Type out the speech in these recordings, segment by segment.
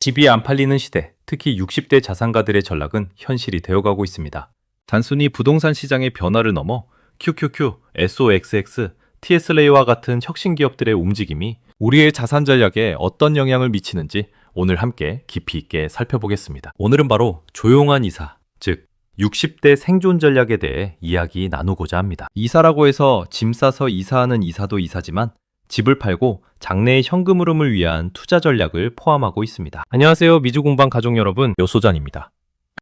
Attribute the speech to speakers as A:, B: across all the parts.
A: 집이 안 팔리는 시대, 특히 60대 자산가들의 전락은 현실이 되어가고 있습니다. 단순히 부동산 시장의 변화를 넘어 QQQ, SOXX, TSLA와 같은 혁신 기업들의 움직임이 우리의 자산 전략에 어떤 영향을 미치는지 오늘 함께 깊이 있게 살펴보겠습니다. 오늘은 바로 조용한 이사, 즉 60대 생존 전략에 대해 이야기 나누고자 합니다. 이사라고 해서 짐 싸서 이사하는 이사도 이사지만 집을 팔고 장래의 현금 흐름을 위한 투자 전략을 포함하고 있습니다. 안녕하세요, 미주공방 가족 여러분, 요소잔입니다.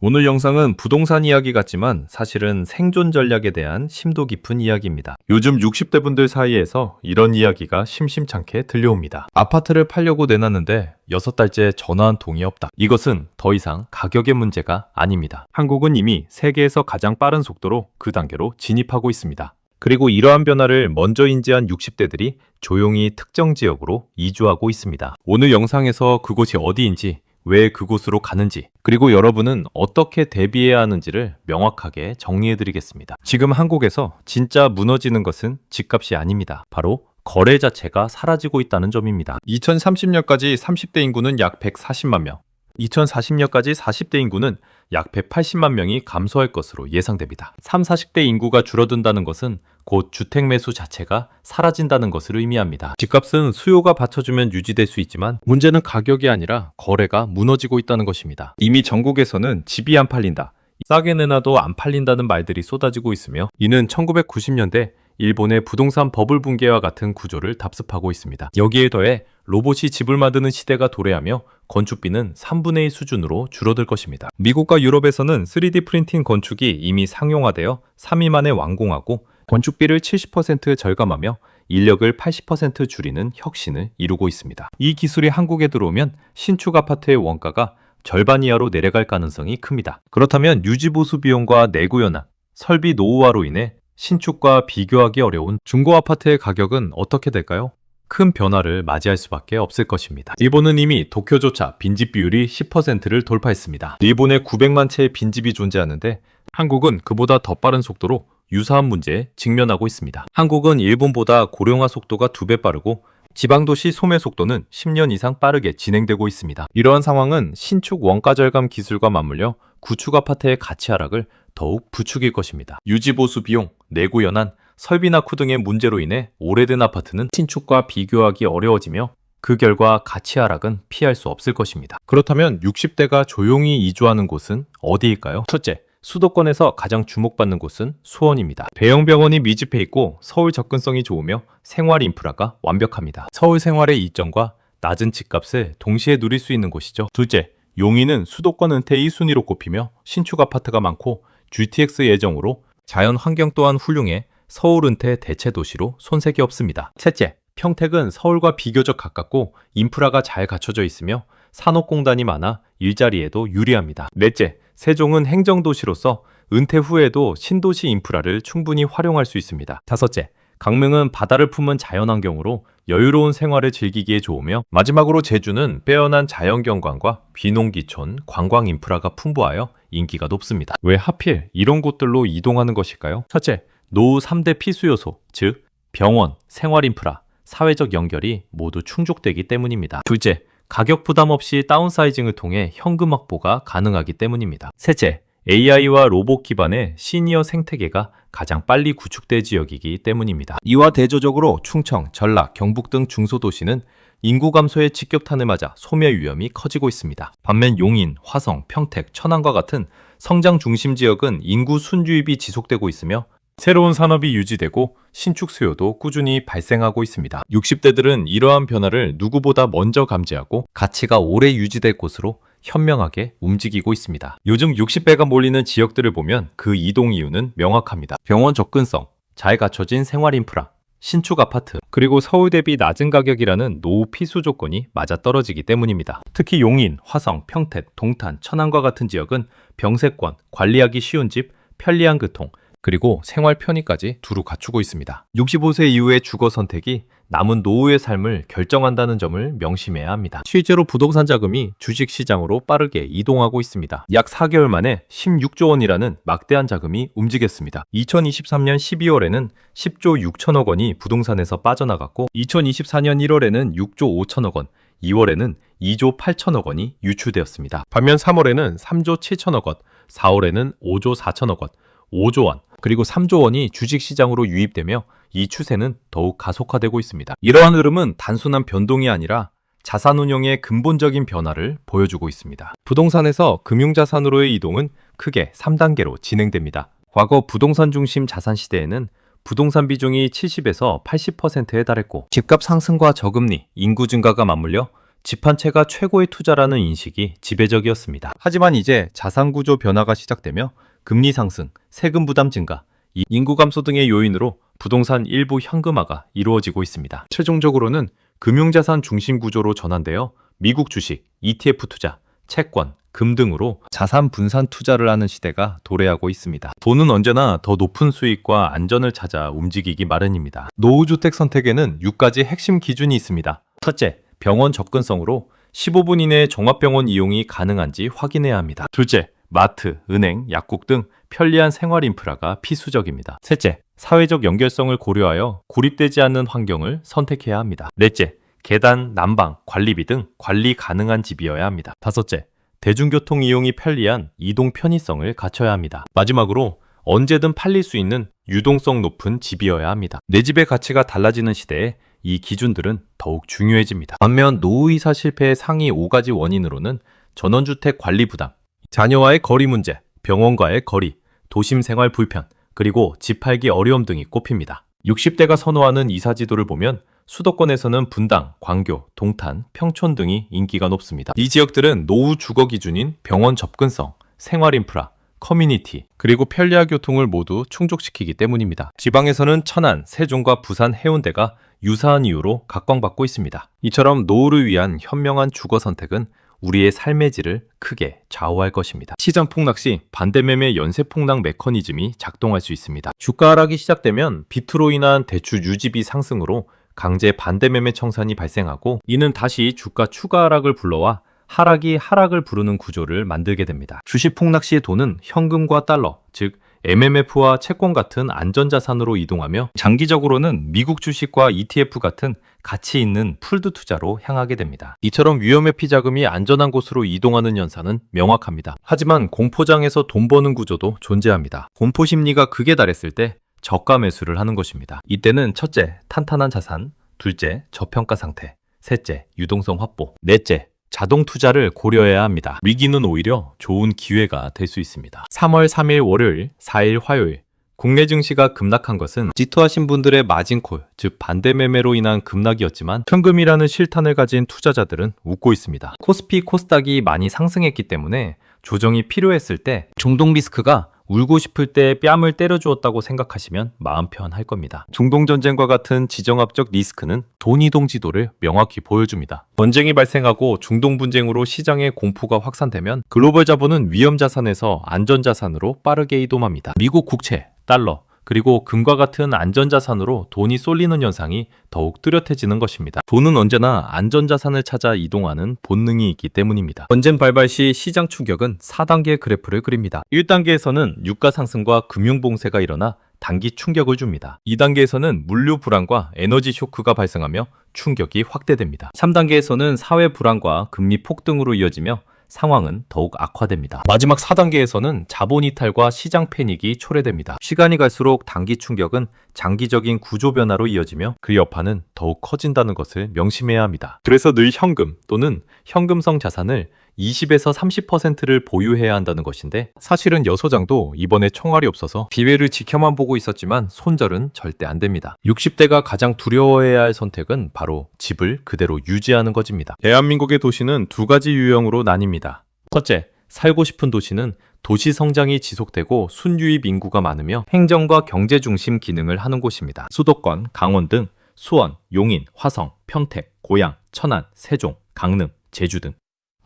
A: 오늘 영상은 부동산 이야기 같지만 사실은 생존 전략에 대한 심도 깊은 이야기입니다. 요즘 60대 분들 사이에서 이런 이야기가 심심찮게 들려옵니다. 아파트를 팔려고 내놨는데 6달째 전화 한 통이 없다. 이것은 더 이상 가격의 문제가 아닙니다. 한국은 이미 세계에서 가장 빠른 속도로 그 단계로 진입하고 있습니다. 그리고 이러한 변화를 먼저 인지한 60대들이 조용히 특정 지역으로 이주하고 있습니다. 오늘 영상에서 그곳이 어디인지, 왜 그곳으로 가는지, 그리고 여러분은 어떻게 대비해야 하는지를 명확하게 정리해드리겠습니다. 지금 한국에서 진짜 무너지는 것은 집값이 아닙니다. 바로 거래 자체가 사라지고 있다는 점입니다. 2030년까지 30대 인구는 약 140만 명, 2040년까지 40대 인구는 약 180만 명이 감소할 것으로 예상됩니다. 30, 40대 인구가 줄어든다는 것은 곧 주택 매수 자체가 사라진다는 것을 의미합니다. 집값은 수요가 받쳐주면 유지될 수 있지만 문제는 가격이 아니라 거래가 무너지고 있다는 것입니다. 이미 전국에서는 집이 안 팔린다, 싸게 내놔도 안 팔린다는 말들이 쏟아지고 있으며 이는 1990년대 일본의 부동산 버블 붕괴와 같은 구조를 답습하고 있습니다. 여기에 더해 로봇이 집을 만드는 시대가 도래하며 건축비는 3분의 1 수준으로 줄어들 것입니다. 미국과 유럽에서는 3D 프린팅 건축이 이미 상용화되어 3일 만에 완공하고 건축비를 70% 절감하며 인력을 80% 줄이는 혁신을 이루고 있습니다. 이 기술이 한국에 들어오면 신축 아파트의 원가가 절반 이하로 내려갈 가능성이 큽니다. 그렇다면 유지보수 비용과 내구 연한, 설비 노후화로 인해 신축과 비교하기 어려운 중고 아파트의 가격은 어떻게 될까요? 큰 변화를 맞이할 수밖에 없을 것입니다. 일본은 이미 도쿄조차 빈집 비율이 10%를 돌파했습니다. 일본에 900만 채의 빈집이 존재하는데 한국은 그보다 더 빠른 속도로 유사한 문제에 직면하고 있습니다. 한국은 일본보다 고령화 속도가 2배 빠르고 지방도시 소매 속도는 10년 이상 빠르게 진행되고 있습니다. 이러한 상황은 신축 원가 절감 기술과 맞물려 구축 아파트의 가치 하락을 더욱 부추길 것입니다. 유지보수 비용, 내구 연한, 설비 낙후 등의 문제로 인해 오래된 아파트는 신축과 비교하기 어려워지며 그 결과 가치 하락은 피할 수 없을 것입니다. 그렇다면 60대가 조용히 이주하는 곳은 어디일까요? 첫째, 수도권에서 가장 주목받는 곳은 수원입니다. 대형 병원이 밀집해 있고 서울 접근성이 좋으며 생활 인프라가 완벽합니다. 서울 생활의 이점과 낮은 집값을 동시에 누릴 수 있는 곳이죠. 둘째, 용인은 수도권 은퇴 1순위로 꼽히며 신축 아파트가 많고 GTX 예정으로 자연 환경 또한 훌륭해 서울 은퇴 대체 도시로 손색이 없습니다. 셋째, 평택은 서울과 비교적 가깝고 인프라가 잘 갖춰져 있으며 산업공단이 많아 일자리에도 유리합니다. 넷째, 세종은 행정도시로서 은퇴 후에도 신도시 인프라를 충분히 활용할 수 있습니다. 다섯째, 강릉은 바다를 품은 자연환경으로 여유로운 생활을 즐기기에 좋으며 마지막으로 제주는 빼어난 자연경관과 비농기촌, 관광 인프라가 풍부하여 인기가 높습니다. 왜 하필 이런 곳들로 이동하는 것일까요? 첫째, 노후 3대 필수 요소, 즉 병원, 생활 인프라, 사회적 연결이 모두 충족되기 때문입니다. 둘째, 가격 부담 없이 다운사이징을 통해 현금 확보가 가능하기 때문입니다. 셋째, AI와 로봇 기반의 시니어 생태계가 가장 빨리 구축될 지역이기 때문입니다. 이와 대조적으로 충청, 전라, 경북 등 중소도시는 인구 감소의 직격탄을 맞아 소멸 위험이 커지고 있습니다. 반면 용인, 화성, 평택, 천안과 같은 성장 중심 지역은 인구 순유입이 지속되고 있으며 새로운 산업이 유지되고 신축 수요도 꾸준히 발생하고 있습니다. 60대들은 이러한 변화를 누구보다 먼저 감지하고 가치가 오래 유지될 곳으로 현명하게 움직이고 있습니다. 요즘 60대가 몰리는 지역들을 보면 그 이동 이유는 명확합니다. 병원 접근성, 잘 갖춰진 생활 인프라, 신축 아파트, 그리고 서울 대비 낮은 가격이라는 노후 필수 조건이 맞아떨어지기 때문입니다. 특히 용인, 화성, 평택, 동탄, 천안과 같은 지역은 병세권, 관리하기 쉬운 집, 편리한 교통, 그리고 생활 편의까지 두루 갖추고 있습니다. 65세 이후의 주거 선택이 남은 노후의 삶을 결정한다는 점을 명심해야 합니다. 실제로 부동산 자금이 주식시장으로 빠르게 이동하고 있습니다. 약 4개월 만에 16조 원이라는 막대한 자금이 움직였습니다. 2023년 12월에는 10조 6천억 원이 부동산에서 빠져나갔고 2024년 1월에는 6조 5천억 원, 2월에는 2조 8천억 원이 유출되었습니다. 반면 3월에는 3조 7천억 원, 4월에는 5조 4천억 원, 5조 원, 그리고 3조 원이 주식시장으로 유입되며 이 추세는 더욱 가속화되고 있습니다. 이러한 흐름은 단순한 변동이 아니라 자산운용의 근본적인 변화를 보여주고 있습니다. 부동산에서 금융자산으로의 이동은 크게 3단계로 진행됩니다. 과거 부동산 중심 자산 시대에는 부동산 비중이 70에서 80%에 달했고 집값 상승과 저금리, 인구 증가가 맞물려 집 한 채가 최고의 투자라는 인식이 지배적이었습니다. 하지만 이제 자산 구조 변화가 시작되며 금리 상승, 세금 부담 증가, 인구 감소 등의 요인으로 부동산 일부 현금화가 이루어지고 있습니다. 최종적으로는 금융자산 중심 구조로 전환되어 미국 주식, ETF 투자, 채권, 금 등으로 자산 분산 투자를 하는 시대가 도래하고 있습니다. 돈은 언제나 더 높은 수익과 안전을 찾아 움직이기 마련입니다. 노후주택 선택에는 6가지 핵심 기준이 있습니다. 첫째, 병원 접근성으로 15분 이내 종합병원 이용이 가능한지 확인해야 합니다. 둘째, 마트, 은행, 약국 등 편리한 생활 인프라가 필수적입니다. 셋째, 사회적 연결성을 고려하여 고립되지 않는 환경을 선택해야 합니다. 넷째, 계단, 난방, 관리비 등 관리 가능한 집이어야 합니다. 다섯째, 대중교통 이용이 편리한 이동 편의성을 갖춰야 합니다. 마지막으로 언제든 팔릴 수 있는 유동성 높은 집이어야 합니다. 내 집의 가치가 달라지는 시대에 이 기준들은 더욱 중요해집니다. 반면 노후이사 실패의 상위 5가지 원인으로는 전원주택 관리 부담, 자녀와의 거리 문제, 병원과의 거리, 도심 생활 불편, 그리고 집 팔기 어려움 등이 꼽힙니다. 60대가 선호하는 이사지도를 보면 수도권에서는 분당, 광교, 동탄, 평촌 등이 인기가 높습니다. 이 지역들은 노후 주거 기준인 병원 접근성, 생활 인프라, 커뮤니티, 그리고 편리한 교통을 모두 충족시키기 때문입니다. 지방에서는 천안, 세종과 부산, 해운대가 유사한 이유로 각광받고 있습니다. 이처럼 노후를 위한 현명한 주거 선택은 우리의 삶의 질을 크게 좌우할 것입니다. 시장 폭락 시 반대매매 연쇄 폭락 메커니즘이 작동할 수 있습니다. 주가 하락이 시작되면 빚으로 인한 대출 유지비 상승으로 강제 반대매매 청산이 발생하고 이는 다시 주가 추가 하락을 불러와 하락이 하락을 부르는 구조를 만들게 됩니다. 주식 폭락 시의 돈은 현금과 달러, 즉 MMF와 채권 같은 안전자산으로 이동하며 장기적으로는 미국 주식과 ETF 같은 가치 있는 풀드 투자로 향하게 됩니다. 이처럼 위험회피 자금이 안전한 곳으로 이동하는 현상은 명확합니다. 하지만 공포장에서 돈 버는 구조도 존재합니다. 공포 심리가 극에 달했을 때 저가 매수를 하는 것입니다. 이때는 첫째, 탄탄한 자산, 둘째, 저평가 상태, 셋째, 유동성 확보, 넷째, 자동 투자를 고려해야 합니다. 위기는 오히려 좋은 기회가 될 수 있습니다. 3월 3일 월요일, 4일 화요일, 국내 증시가 급락한 것은 지투하신 분들의 마진콜, 즉 반대 매매로 인한 급락이었지만 현금이라는 실탄을 가진 투자자들은 웃고 있습니다. 코스피, 코스닥이 많이 상승했기 때문에 조정이 필요했을 때 중동 리스크가 울고 싶을 때 뺨을 때려주었다고 생각하시면 마음 편할 겁니다. 중동전쟁과 같은 지정학적 리스크는 돈이동 지도를 명확히 보여줍니다. 전쟁이 발생하고 중동 분쟁으로 시장의 공포가 확산되면 글로벌 자본은 위험 자산에서 안전 자산으로 빠르게 이동합니다. 미국 국채, 달러, 그리고 금과 같은 안전자산으로 돈이 쏠리는 현상이 더욱 뚜렷해지는 것입니다. 돈은 언제나 안전자산을 찾아 이동하는 본능이 있기 때문입니다. 전쟁 발발 시 시장 충격은 4단계 그래프를 그립니다. 1단계에서는 유가 상승과 금융봉쇄가 일어나 단기 충격을 줍니다. 2단계에서는 물류 불안과 에너지 쇼크가 발생하며 충격이 확대됩니다. 3단계에서는 사회 불안과 금리 폭등으로 이어지며 상황은 더욱 악화됩니다. 마지막 4단계에서는 자본 이탈과 시장 패닉이 초래됩니다. 시간이 갈수록 단기 충격은 장기적인 구조 변화로 이어지며 그 여파는 더욱 커진다는 것을 명심해야 합니다. 그래서 늘 현금 또는 현금성 자산을 20에서 30%를 보유해야 한다는 것인데 사실은 여소장도 이번에 총알이 없어서 기회를 지켜만 보고 있었지만 손절은 절대 안 됩니다. 60대가 가장 두려워해야 할 선택은 바로 집을 그대로 유지하는 것입니다. 대한민국의 도시는 두 가지 유형으로 나뉩니다. 첫째, 살고 싶은 도시는 도시 성장이 지속되고 순유입 인구가 많으며 행정과 경제 중심 기능을 하는 곳입니다. 수도권, 강원 등 수원, 용인, 화성, 평택, 고양, 천안, 세종, 강릉, 제주 등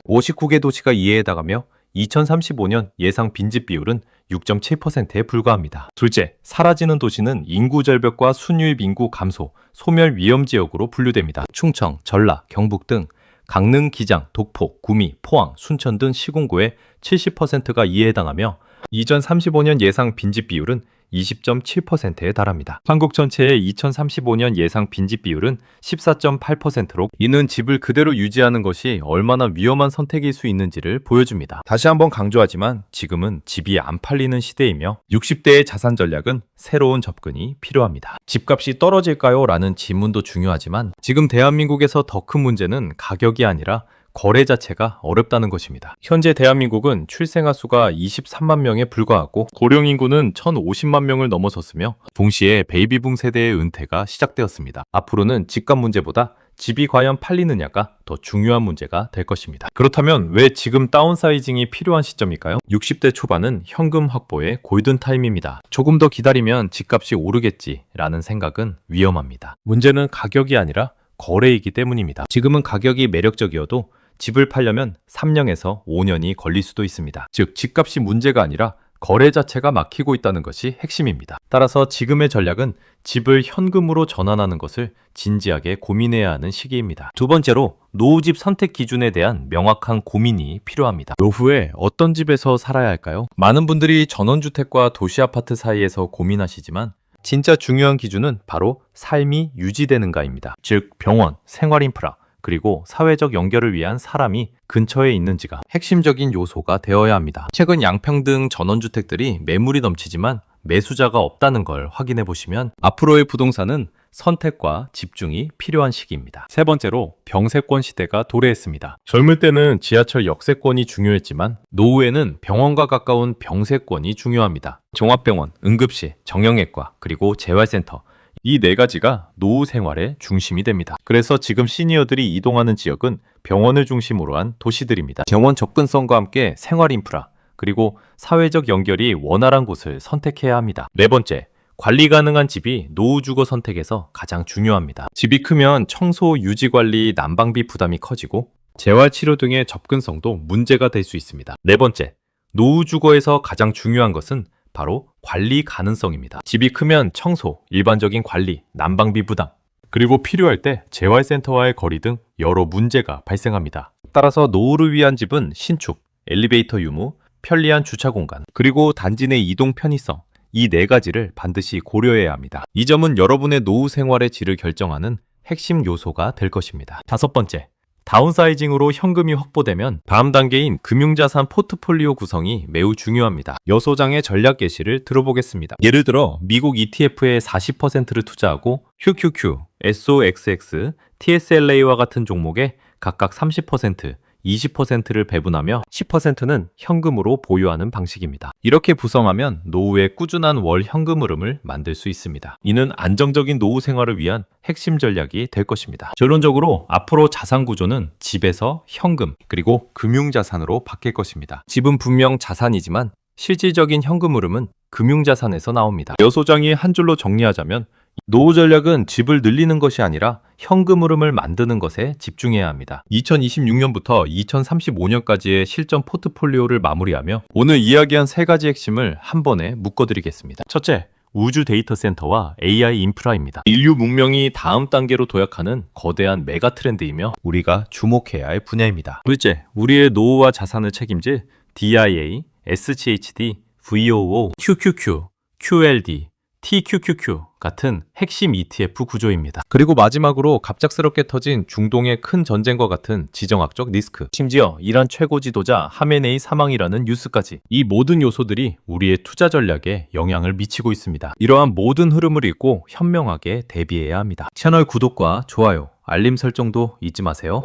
A: 59개 도시가 이에 해당하며 2035년 예상 빈집 비율은 6.7%에 불과합니다. 둘째, 사라지는 도시는 인구 절벽과 순유입 인구 감소, 소멸 위험 지역으로 분류됩니다. 충청, 전라, 경북 등 강릉, 기장, 독포, 구미, 포항, 순천 등 시군구의 70%가 이에 해당하며 2035년 예상 빈집 비율은 20.7%에 달합니다. 한국 전체의 2035년 예상 빈집 비율은 14.8%로 이는 집을 그대로 유지하는 것이 얼마나 위험한 선택일 수 있는지를 보여줍니다. 다시 한번 강조하지만 지금은 집이 안 팔리는 시대이며 60대의 자산 전략은 새로운 접근이 필요합니다. 집값이 떨어질까요? 라는 질문도 중요하지만 지금 대한민국에서 더 큰 문제는 가격이 아니라 거래 자체가 어렵다는 것입니다. 현재 대한민국은 출생아 수가 23만 명에 불과하고 고령 인구는 1,050만 명을 넘어섰으며 동시에 베이비붐 세대의 은퇴가 시작되었습니다. 앞으로는 집값 문제보다 집이 과연 팔리느냐가 더 중요한 문제가 될 것입니다. 그렇다면 왜 지금 다운사이징이 필요한 시점일까요? 60대 초반은 현금 확보의 골든타임입니다. 조금 더 기다리면 집값이 오르겠지라는 생각은 위험합니다. 문제는 가격이 아니라 거래이기 때문입니다. 지금은 가격이 매력적이어도 집을 팔려면 3년에서 5년이 걸릴 수도 있습니다. 즉, 집값이 문제가 아니라 거래 자체가 막히고 있다는 것이 핵심입니다. 따라서 지금의 전략은 집을 현금으로 전환하는 것을 진지하게 고민해야 하는 시기입니다. 두 번째로, 노후집 선택 기준에 대한 명확한 고민이 필요합니다. 노후에 어떤 집에서 살아야 할까요? 많은 분들이 전원주택과 도시아파트 사이에서 고민하시지만 진짜 중요한 기준은 바로 삶이 유지되는가입니다. 즉, 병원, 생활인프라, 그리고 사회적 연결을 위한 사람이 근처에 있는지가 핵심적인 요소가 되어야 합니다. 최근 양평등 전원주택들이 매물이 넘치지만 매수자가 없다는 걸 확인해 보시면 앞으로의 부동산은 선택과 집중이 필요한 시기입니다. 세 번째로, 병세권 시대가 도래했습니다. 젊을 때는 지하철 역세권이 중요했지만 노후에는 병원과 가까운 병세권이 중요합니다. 종합병원, 응급실, 정형외과, 그리고 재활센터, 이 네 가지가 노후 생활의 중심이 됩니다. 그래서 지금 시니어들이 이동하는 지역은 병원을 중심으로 한 도시들입니다. 병원 접근성과 함께 생활 인프라, 그리고 사회적 연결이 원활한 곳을 선택해야 합니다. 네 번째, 관리 가능한 집이 노후 주거 선택에서 가장 중요합니다. 집이 크면 청소, 유지 관리, 난방비 부담이 커지고 재활치료 등의 접근성도 문제가 될 수 있습니다. 네 번째, 노후 주거에서 가장 중요한 것은 바로 관리 가능성입니다. 집이 크면 청소, 일반적인 관리, 난방비 부담, 그리고 필요할 때 재활센터와의 거리 등 여러 문제가 발생합니다. 따라서 노후를 위한 집은 신축, 엘리베이터 유무, 편리한 주차 공간, 그리고 단지 내 이동 편의성, 이 네 가지를 반드시 고려해야 합니다. 이 점은 여러분의 노후 생활의 질을 결정하는 핵심 요소가 될 것입니다. 다섯 번째, 다운사이징으로 현금이 확보되면 다음 단계인 금융자산 포트폴리오 구성이 매우 중요합니다. 여소장의 전략 예시를 들어보겠습니다. 예를 들어 미국 ETF에 40%를 투자하고 QQQ, SOXX, TSLA와 같은 종목에 각각 30%, 20%를 배분하며 10%는 현금으로 보유하는 방식입니다. 이렇게 구성하면 노후에 꾸준한 월 현금 흐름을 만들 수 있습니다. 이는 안정적인 노후 생활을 위한 핵심 전략이 될 것입니다. 결론적으로 앞으로 자산 구조는 집에서 현금, 그리고 금융자산으로 바뀔 것입니다. 집은 분명 자산이지만 실질적인 현금 흐름은 금융자산에서 나옵니다. 여소장이 한 줄로 정리하자면 노후 전략은 집을 늘리는 것이 아니라 현금 흐름을 만드는 것에 집중해야 합니다. 2026년부터 2035년까지의 실전 포트폴리오를 마무리하며 오늘 이야기한 세 가지 핵심을 한 번에 묶어드리겠습니다. 첫째, 우주 데이터 센터와 AI 인프라입니다. 인류 문명이 다음 단계로 도약하는 거대한 메가 트렌드이며 우리가 주목해야 할 분야입니다. 둘째, 우리의 노후와 자산을 책임질 DIA, SGHD, VOO, QQQ, QLD, TQQQ 같은 핵심 ETF 구조입니다. 그리고 마지막으로 갑작스럽게 터진 중동의 큰 전쟁과 같은 지정학적 리스크, 심지어 이란 최고 지도자 하메네이 사망이라는 뉴스까지, 이 모든 요소들이 우리의 투자 전략에 영향을 미치고 있습니다. 이러한 모든 흐름을 읽고 현명하게 대비해야 합니다. 채널 구독과 좋아요, 알림 설정도 잊지 마세요.